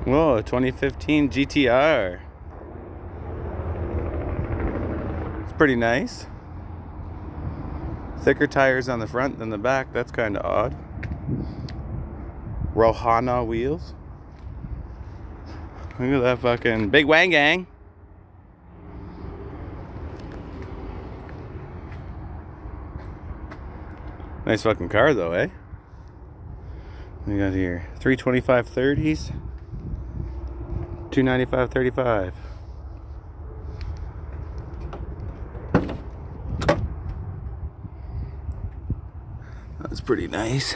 Whoa, 2015 GTR. It's pretty nice. Thicker tires on the front than the back. That's kind of odd. Rohana wheels. Look at that fucking big wang gang. Nice fucking car though, eh? We got here 325 30s, 295 35. That's pretty nice.